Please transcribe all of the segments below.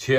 6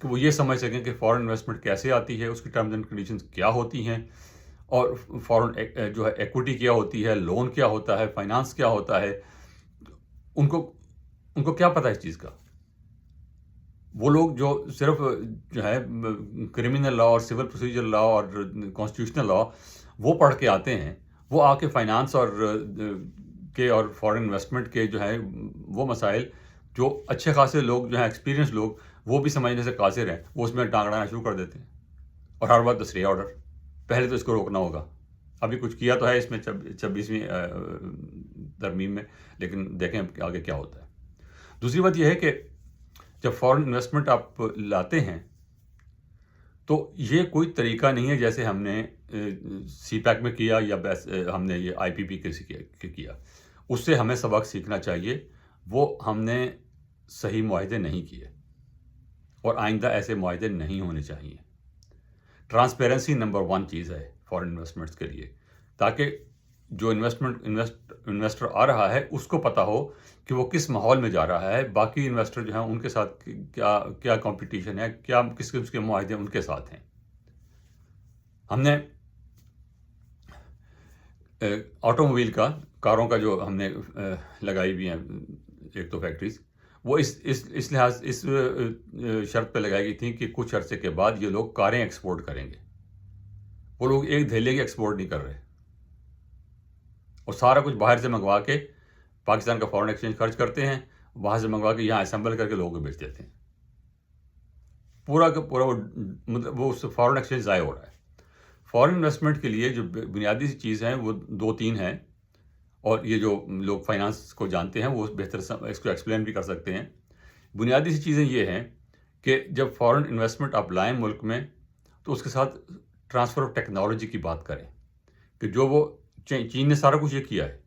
کہ وہ یہ سمجھ سکیں کہ فورن انویسٹمنٹ کیسے آتی ہے، اس کی ٹرمز اینڈ کنڈیشنز کیا ہوتی ہیں، اور فورن جو ہے ایکوٹی کیا ہوتی ہے، لون کیا ہوتا ہے، فائنانس کیا ہوتا ہے. ان کو کیا پتہ ہے اس چیز کا؟ وہ لوگ جو صرف جو ہے کرمنل لا اور سول پروسیجر لا اور کانسٹیٹیوشنل لا وہ پڑھ کے آتے ہیں، وہ آ کے فائنانس اور فورن انویسٹمنٹ کے جو ہے وہ مسائل جو اچھے خاصے لوگ جو ہیں ایکسپیرینس لوگ وہ بھی سمجھنے سے قاصر ہیں، وہ اس میں ٹانگ اڑانا شروع کر دیتے ہیں. اور ہر بات اسٹے آرڈر، پہلے تو اس کو روکنا ہوگا. ابھی کچھ کیا تو ہے اس میں 26ویں ترمیم میں، لیکن دیکھیں آگے کیا ہوتا ہے. دوسری بات یہ ہے کہ جب فورن انویسٹمنٹ آپ لاتے ہیں تو یہ کوئی طریقہ نہیں ہے جیسے ہم نے سی پیک میں کیا یا ہم نے یہ آئی پی پی کے کیا. اس سے ہمیں سبق سیکھنا چاہیے. وہ ہم نے صحیح معاہدے نہیں کیے اور آئندہ ایسے معاہدے نہیں ہونے چاہیے. ٹرانسپیرنسی نمبر 1 چیز ہے فورن انویسٹمنٹس کے لیے، تاکہ جو انویسٹر آ رہا ہے اس کو پتہ ہو کہ وہ کس ماحول میں جا رہا ہے، باقی انویسٹر جو ہیں ان کے ساتھ کیا کمپٹیشن ہے، کیا کس قسم کے معاہدے ان کے ساتھ ہیں. ہم نے آٹو موبائل کاروں کا جو ہم نے لگائی ہوئی ہیں ایک تو فیکٹریز، وہ اس لحاظ اس شرط پہ لگائی گئی تھیں کہ کچھ عرصے کے بعد یہ لوگ کاریں ایکسپورٹ کریں گے. وہ لوگ ایک دھیلے کی ایکسپورٹ نہیں کر رہے، اور سارا کچھ باہر سے منگوا کے پاکستان کا فورن ایکسچینج خرچ کرتے ہیں، وہاں سے منگوا کے یہاں اسمبل کر کے لوگوں کو بیچ دیتے ہیں. پورا کا پورا وہ اس سے فورن ایکسچینج ضائع ہو رہا ہے. فورن انویسٹمنٹ کے لیے جو بنیادی سی چیز ہیں وہ 2-3 ہیں، اور یہ جو لوگ فائنانس کو جانتے ہیں وہ بہتر اس کو ایکسپلین بھی کر سکتے ہیں. بنیادی سی چیزیں یہ ہیں کہ جب فورن انویسٹمنٹ آپ لائیں ملک میں تو اس کے ساتھ ٹرانسفر آف ٹیکنالوجی کی بات کریں، کہ جو وہ چین نے سارا کچھ یہ کیا ہے.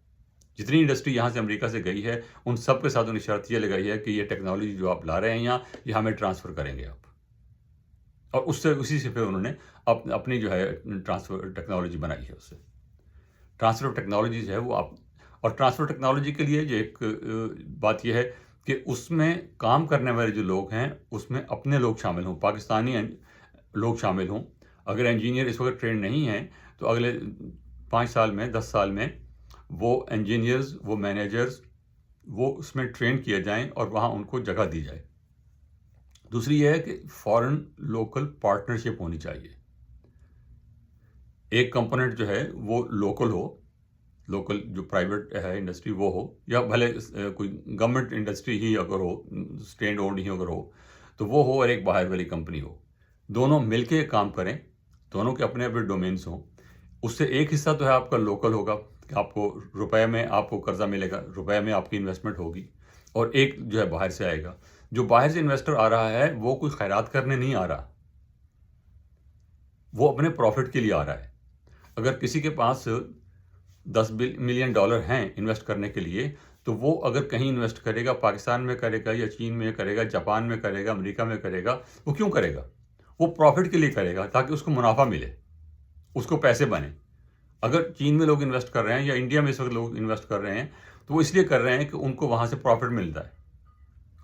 جتنی انڈسٹری یہاں سے امریکہ سے گئی ہے ان سب کے ساتھ انہیں شرط یہ لگائی ہے کہ یہ ٹیکنالوجی جو آپ لا رہے ہیں یہاں، یہ ہمیں ٹرانسفر کریں گے آپ. اور اسی سے پھر انہوں نے اپنی جو ہے ٹرانسفر ٹیکنالوجی بنائی ہے. اس سے ٹرانسفر آف ٹیکنالوجی جو ہے وہ اور ٹرانسفر ٹیکنالوجی کے لیے جو ایک بات یہ ہے کہ اس میں کام کرنے والے جو لوگ ہیں اس میں اپنے لوگ شامل ہوں، پاکستانی لوگ شامل ہوں. اگر انجینئر اس وقت ٹرینڈ نہیں ہیں تو اگلے 5 سال میں 10 سال میں وہ انجینئرز، وہ مینیجرز وہ اس میں ٹرین کیے جائیں اور وہاں ان کو جگہ دی جائے. دوسری یہ ہے کہ فورن لوکل پارٹنرشپ ہونی چاہیے. ایک کمپوننٹ جو ہے وہ لوکل ہو، لوکل جو پرائیویٹ ہے انڈسٹری وہ ہو، یا بھلے کوئی گورنمنٹ انڈسٹری ہی اگر ہو، اسٹینڈ اونڈ ہی اگر ہو تو وہ ہو، اور ایک باہر والی کمپنی ہو. دونوں مل کے کام کریں، دونوں کے اپنے اپنے ڈومینس ہوں. اس سے ایک حصہ تو ہے آپ کا لوکل ہوگا کہ آپ کو روپے میں آپ کو قرضہ ملے گا، روپے میں آپ کی انویسٹمنٹ ہوگی، اور ایک جو ہے باہر سے آئے گا. جو باہر سے انویسٹر آ رہا ہے وہ کوئی خیرات کرنے نہیں آ رہا، وہ اپنے پروفٹ کے لیے آ رہا ہے. اگر کسی کے پاس $10 ملین ہیں انویسٹ کرنے کے لیے تو وہ اگر کہیں انویسٹ کرے گا، پاکستان میں کرے گا یا چین میں کرے گا، جاپان میں کرے گا، امریکہ میں کرے گا، وہ کیوں کرے گا؟ وہ پروفٹ کے لیے کرے گا تاکہ اس کو منافع ملے، اس کو پیسے بنے. اگر چین میں لوگ انویسٹ کر رہے ہیں یا انڈیا میں اس وقت لوگ انویسٹ کر رہے ہیں تو وہ اس لیے کر رہے ہیں کہ ان کو وہاں سے پروفٹ ملتا ہے،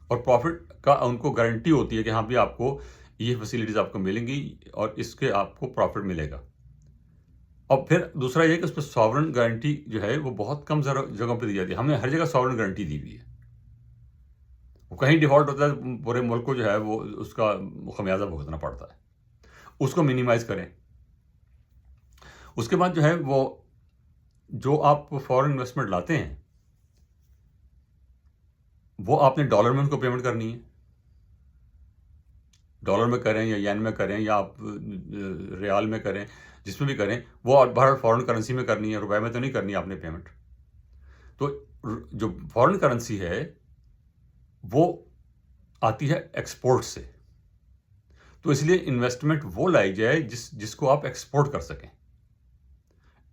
اور پروفٹ کا ان کو گارنٹی ہوتی ہے کہ ہاں بھی آپ کو یہ فیسیلیٹیز آپ کو ملیں گی اور اس کے آپ کو پروفٹ ملے گا. اور پھر دوسرا یہ کہ اس پہ ساورن گارنٹی جو ہے وہ بہت کم جگہوں پہ دی جاتی ہے. ہم نے ہر جگہ ساورن گارنٹی دی ہوئی ہے. وہ کہیں ڈیفالٹ ہوتا ہے پورے ملک کو جو ہے وہ اس کا خمیازہ بھگتنا پڑتا ہے. اس کو منیمائز کریں. اس کے بعد جو ہے وہ جو آپ فورن انویسٹمنٹ لاتے ہیں وہ آپ نے ڈالر میں ان کو پیمنٹ کرنی ہے. ڈالر میں کریں یا ین میں کریں یا آپ ریال میں کریں، جس میں بھی کریں، وہ باہر فورن کرنسی میں کرنی ہے، روپے میں تو نہیں کرنی آپ نے پیمنٹ. تو جو فورن کرنسی ہے وہ آتی ہے ایکسپورٹ سے، تو اس لیے انویسٹمنٹ وہ لائی جائے جس کو آپ ایکسپورٹ کر سکیں.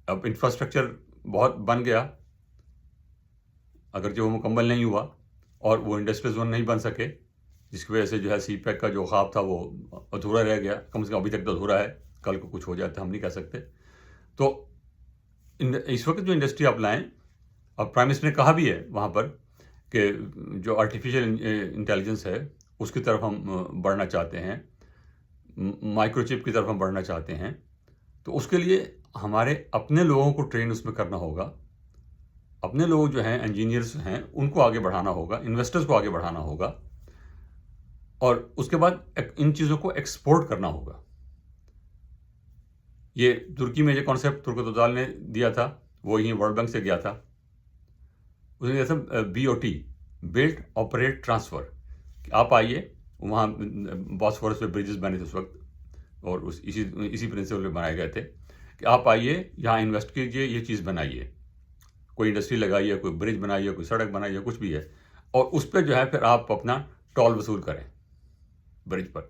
اب انفراسٹرکچر بہت بن گیا اگرچہ وہ مکمل نہیں ہوا، اور وہ انڈسٹریل زون نہیں بن سکے، جس کی وجہ سے جو ہے سی پیک کا جو خواب تھا وہ ادھورا رہ گیا. کم سے کم ابھی تک تو ادھورا ہے، کل کو کچھ ہو جائے تو ہم نہیں کہہ سکتے. تو اس وقت جو انڈسٹری آپ لائیں، اور پرائم منسٹر نے کہا بھی ہے وہاں پر کہ جو آرٹیفیشیل انٹیلیجنس ہے اس کی طرف ہم بڑھنا چاہتے ہیں، مائکرو چپ کی طرف ہم بڑھنا چاہتے ہیں، تو اس کے لیے ہمارے اپنے لوگوں کو ٹرین اس میں کرنا ہوگا. اپنے لوگ جو ہیں انجینئرس ہیں ان کو آگے بڑھانا ہوگا، انویسٹرز کو آگے بڑھانا ہوگا، اور اس کے بعد ان چیزوں کو ایکسپورٹ کرنا ہوگا. یہ ترکی میں یہ کانسیپٹ ترکت ازال نے دیا تھا، وہ یہیں ورلڈ بینک سے گیا تھا. اس نے دیا تھا BOT، بلڈ آپریٹ ٹرانسفر. آپ آئیے، وہاں باسفورس پہ بریجز بنے تھے اس وقت، اور اسی پرنسپل پہ بنائے گئے تھے کہ آپ آئیے یہاں انویسٹ کیجئے، یہ چیز بنائیے، کوئی انڈسٹری لگائیے، کوئی برج بنائیے، کوئی سڑک بنائیے، کچھ بھی ہے، اور اس پہ جو ہے پھر آپ اپنا ٹول وصول کریں برج پر.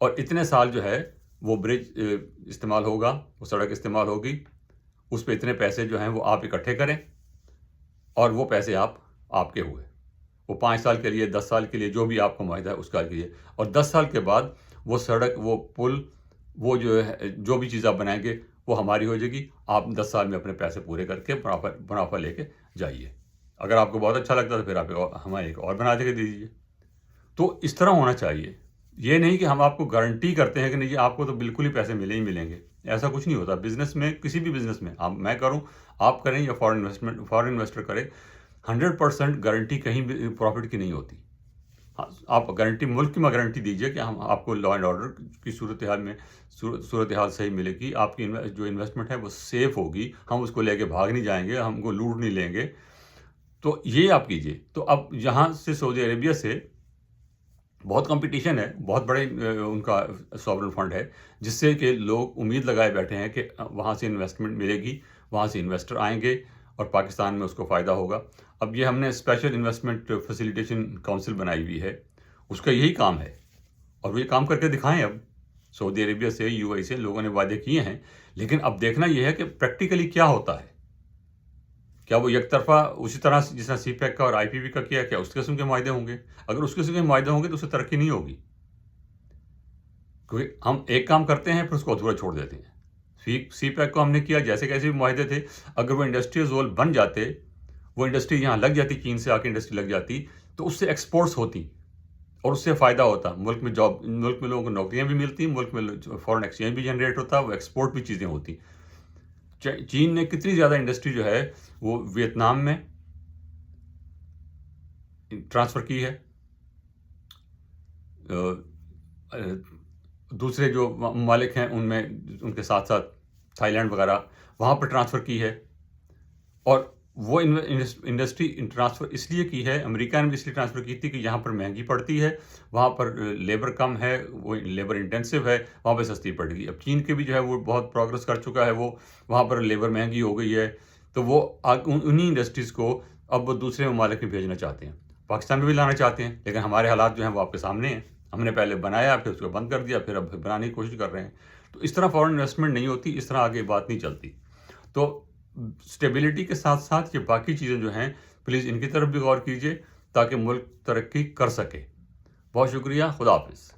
اور اتنے سال جو ہے وہ برج استعمال ہوگا، وہ سڑک استعمال ہوگی، اس پہ اتنے پیسے جو ہیں وہ آپ اکٹھے کریں، اور وہ پیسے آپ کے ہوئے. وہ 5 سال کے لیے، 10 سال کے لیے، جو بھی آپ کو معاہدہ ہے اس کا لیے، اور 10 سال کے بعد وہ سڑک، وہ پل، وہ جو ہے جو بھی چیز آپ بنائیں گے وہ ہماری ہو جائے گی. آپ 10 سال میں اپنے پیسے پورے کر کے منافع لے کے جائیے. اگر آپ کو بہت اچھا لگتا ہے تو پھر آپ ہمیں ایک اور بنا کے دیجیے. تو اس طرح ہونا چاہیے. یہ نہیں کہ ہم آپ کو گارنٹی کرتے ہیں کہ نہیں جی آپ کو تو بالکل ہی پیسے ملے ہی ملیں گے. ایسا کچھ نہیں ہوتا بزنس میں، کسی بھی بزنس میں. میں کروں، آپ کریں، یا فارن انویسٹر کرے، 100% گارنٹی کہیں بھی پروفٹ کی نہیں ہوتی. آپ گارنٹی ملک میں گارنٹی دیجئے کہ ہم آپ کو لا اینڈ آرڈر کی صورتحال صحیح ملے گی، آپ کی جو انویسٹمنٹ ہے وہ سیف ہوگی، ہم اس کو لے کے بھاگ نہیں جائیں گے، ہم کو لوٹ نہیں لیں گے. تو یہ آپ کیجئے. تو اب یہاں سے سعودی عربیہ سے بہت کمپٹیشن ہے، بہت بڑے ان کا ساورن فنڈ ہے، جس سے کہ لوگ امید لگائے بیٹھے ہیں کہ وہاں سے انویسٹمنٹ ملے گی، وہاں سے انویسٹر آئیں گے اور پاکستان میں اس کو فائدہ ہوگا. اب یہ ہم نے اسپیشل انویسٹمنٹ فیسیلیٹیشن کونسل بنائی ہوئی ہے، اس کا یہی کام ہے، اور وہ یہ کام کر کے دکھائیں. اب سعودی عربیہ سے، UAE سے لوگوں نے وعدے کیے ہیں، لیکن اب دیکھنا یہ ہے کہ پریکٹیکلی کیا ہوتا ہے. کیا وہ یک طرفہ اسی طرح جس طرح CPEC کا اور IPP کا کیا اس قسم کے معاہدے ہوں گے؟ اگر اس قسم کے معاہدے ہوں گے تو اس سے ترقی نہیں ہوگی، کیونکہ ہم ایک کام کرتے ہیں پھر اس کو ادھورا چھوڑ دیتے ہیں. CPEC کو ہم نے کیا، جیسے کیسے بھی معاہدے تھے، اگر وہ انڈسٹریل زون بن جاتے، وہ انڈسٹری یہاں لگ جاتی، چین سے آ کے انڈسٹری لگ جاتی، تو اس سے ایکسپورٹس ہوتی اور اس سے فائدہ ہوتا. ملک میں لوگوں کو نوکریاں بھی ملتی، ملک میں فورن ایکسچینج بھی جنریٹ ہوتا، وہ ایکسپورٹ بھی چیزیں ہوتی. چین نے کتنی زیادہ انڈسٹری جو ہے وہ ویتنام میں ٹرانسفر کی ہے، دوسرے جو ممالک ہیں ان میں ان کے ساتھ ساتھ تھائی لینڈ وغیرہ وہاں پر ٹرانسفر کی ہے. اور وہ انڈسٹری ٹرانسفر اس لیے کی ہے، امریکہ نے بھی اس لیے ٹرانسفر کی تھی کہ یہاں پر مہنگی پڑتی ہے، وہاں پر لیبر کم ہے، وہ لیبر انٹینسو ہے، وہاں پہ سستی پڑ گئی. اب چین کے بھی جو ہے وہ بہت پروگرس کر چکا ہے، وہ وہاں پر لیبر مہنگی ہو گئی ہے، تو وہ انہی انڈسٹریز کو اب وہ دوسرے ممالک میں بھیجنا چاہتے ہیں، پاکستان میں بھی لانا چاہتے ہیں. لیکن ہمارے حالات جو ہیں وہ آپ کے سامنے ہیں. ہم نے پہلے بنایا، پھر اس کو بند کر دیا، پھر اب بنانے کی کوشش کر رہے ہیں. تو اس طرح فورن انویسٹمنٹ نہیں ہوتی، اس طرح آگے بات نہیں چلتی. تو اسٹیبلٹی کے ساتھ ساتھ یہ باقی چیزیں جو ہیں پلیز ان کی طرف بھی غور کیجیے تاکہ ملک ترقی کر سکے. بہت شکریہ. خدا حافظ.